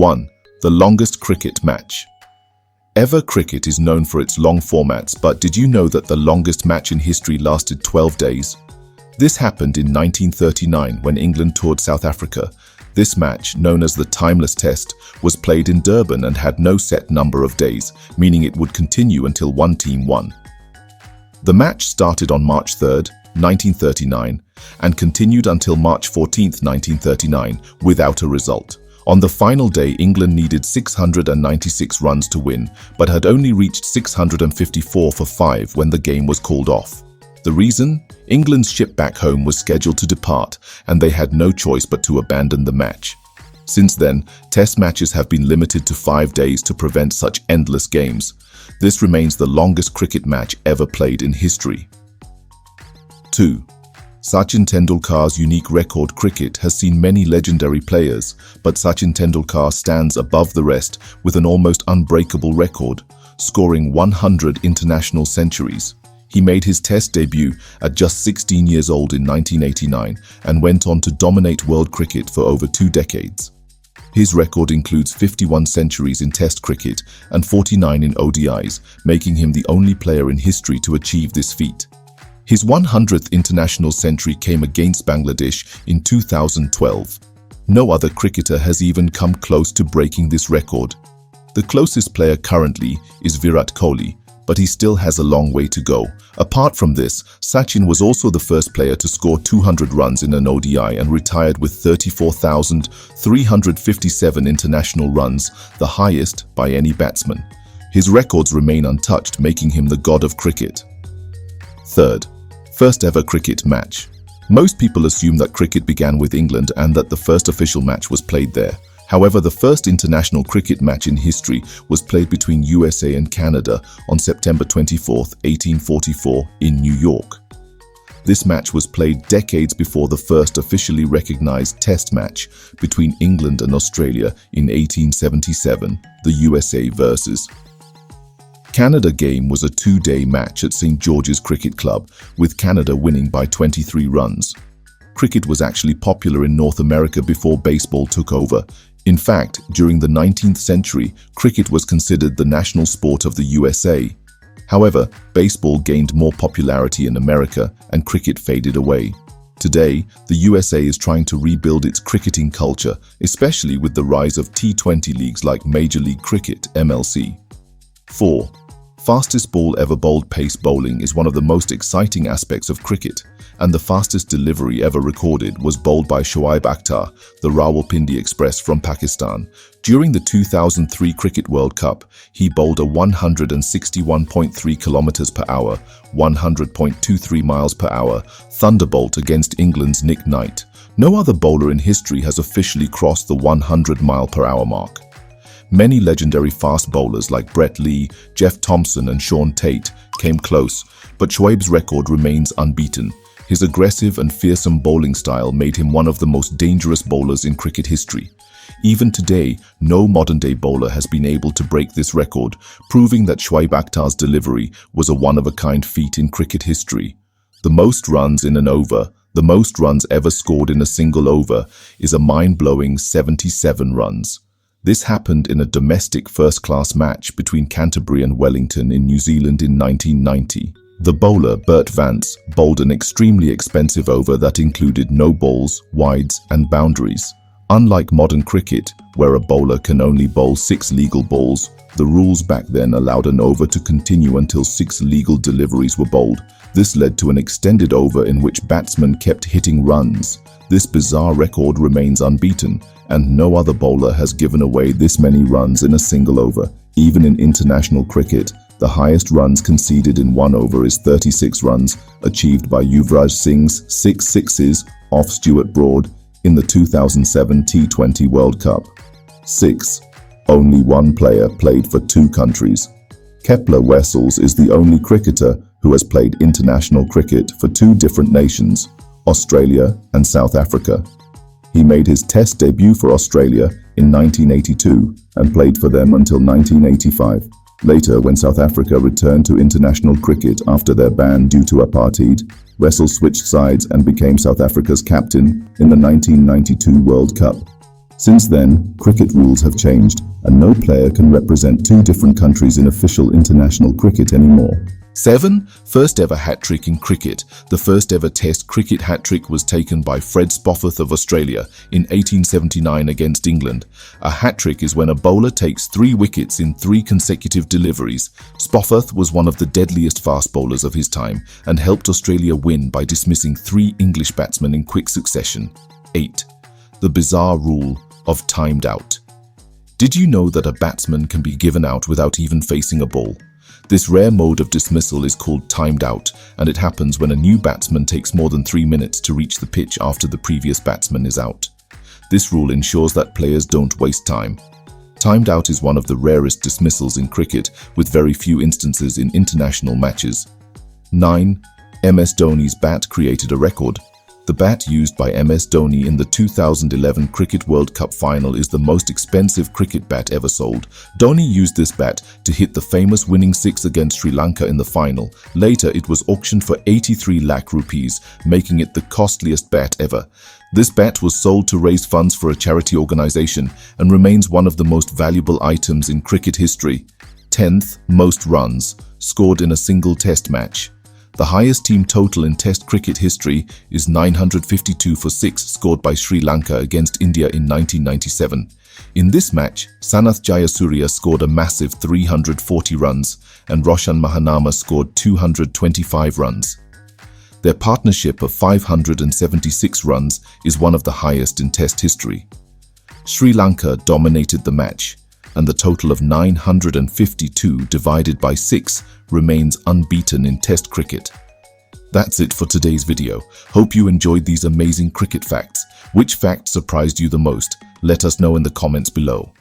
1. The longest cricket match. Ever cricket is known for its long formats, but did you know that the longest match in history lasted 12 days? This happened in 1939 when England toured South Africa. This match, known as the Timeless Test, was played in Durban and had no set number of days, meaning it would continue until one team won. The match started on March 3, 1939, and continued until March 14, 1939, without a result. On the final day, England needed 696 runs to win, but had only reached 654 for 5 when the game was called off. The reason? England's ship back home was scheduled to depart, and they had no choice but to abandon the match. Since then, Test matches have been limited to 5 days to prevent such endless games. This remains the longest cricket match ever played in history. 2. Sachin Tendulkar's unique record. Cricket has seen many legendary players, but Sachin Tendulkar stands above the rest with an almost unbreakable record, scoring 100 international centuries. He made his Test debut at just 16 years old in 1989 and went on to dominate world cricket for over 2 decades. His record includes 51 centuries in Test cricket and 49 in ODIs, making him the only player in history to achieve this feat. His 100th international century came against Bangladesh in 2012. No other cricketer has even come close to breaking this record. The closest player currently is Virat Kohli, but he still has a long way to go. Apart from this, Sachin was also the first player to score 200 runs in an ODI and retired with 34,357 international runs, the highest by any batsman. His records remain untouched, making him the god of cricket. 3rd. First ever cricket match. Most people assume that cricket began with England and that the first official match was played there. However, the first international cricket match in history was played between USA and Canada on September 24, 1844 in New York. This match was played decades before the first officially recognized Test match between England and Australia in 1877, the USA versus Canada game was a 2-day match at St. George's Cricket Club, with Canada winning by 23 runs. Cricket was actually popular in North America before baseball took over. In fact, during the 19th century, cricket was considered the national sport of the USA. However, baseball gained more popularity in America and cricket faded away. Today, the USA is trying to rebuild its cricketing culture, especially with the rise of T20 leagues like Major League Cricket, MLC. 4. Fastest ball ever bowled. Pace bowling is one of the most exciting aspects of cricket, and the fastest delivery ever recorded was bowled by Shoaib Akhtar, the Rawalpindi Express from Pakistan. During the 2003 Cricket World Cup, he bowled a 161.3 km per hour, 100.23 miles per hour thunderbolt against England's Nick Knight. No other bowler in history has officially crossed the 100-mile-per-hour mark. Many legendary fast bowlers like Brett Lee, Jeff Thompson and Sean Tate came close, but Shoaib's record remains unbeaten. His aggressive and fearsome bowling style made him one of the most dangerous bowlers in cricket history. Even today, no modern-day bowler has been able to break this record, proving that Shoaib Akhtar's delivery was a one-of-a-kind feat in cricket history. The most runs in an over, the most runs ever scored in a single over, is a mind-blowing 77 runs. This happened in a domestic first-class match between Canterbury and Wellington in New Zealand in 1990. The bowler, Bert Vance, bowled an extremely expensive over that included no balls, wides and boundaries. Unlike modern cricket, where a bowler can only bowl 6 legal balls, the rules back then allowed an over to continue until 6 legal deliveries were bowled. This led to an extended over in which batsmen kept hitting runs. This bizarre record remains unbeaten, and no other bowler has given away this many runs in a single over. Even in international cricket, the highest runs conceded in one over is 36 runs, achieved by Yuvraj Singh's 6 sixes off Stuart Broad in the 2007 T20 World Cup. 6. Only one player played for 2 countries. Kepler Wessels is the only cricketer who has played international cricket for 2 different nations, Australia and South Africa. He made his Test debut for Australia in 1982 and played for them until 1985. Later, when South Africa returned to international cricket after their ban due to apartheid, Wessels switched sides and became South Africa's captain in the 1992 World Cup. Since then, cricket rules have changed, and no player can represent two different countries in official international cricket anymore. 7. First ever hat-trick in cricket. The first ever Test cricket hat-trick was taken by Fred Spofforth of Australia in 1879 against England. A hat-trick is when a bowler takes 3 wickets in 3 consecutive deliveries. Spofforth was one of the deadliest fast bowlers of his time and helped Australia win by dismissing 3 English batsmen in quick succession. 8. The bizarre rule of timed out. Did you know that a batsman can be given out without even facing a ball? This rare mode of dismissal is called timed out, and it happens when a new batsman takes more than 3 minutes to reach the pitch after the previous batsman is out. This rule ensures that players don't waste time. Timed out is one of the rarest dismissals in cricket, with very few instances in international matches. 9. MS Dhoni's bat created a record. The bat used by MS Dhoni in the 2011 Cricket World Cup final is the most expensive cricket bat ever sold. Dhoni used this bat to hit the famous winning 6 against Sri Lanka in the final. Later, it was auctioned for 83 lakh rupees, making it the costliest bat ever. This bat was sold to raise funds for a charity organization and remains one of the most valuable items in cricket history. 10th most runs scored in a single test match. The highest team total in Test cricket history is 952 for 6 scored by Sri Lanka against India in 1997. In this match, Sanath Jayasuriya scored a massive 340 runs and Roshan Mahanama scored 225 runs. Their partnership of 576 runs is one of the highest in Test history. Sri Lanka dominated the match, and the total of 952 divided by 6 remains unbeaten in Test cricket. That's it for today's video. Hope you enjoyed these amazing cricket facts. Which fact surprised you the most? Let us know in the comments below.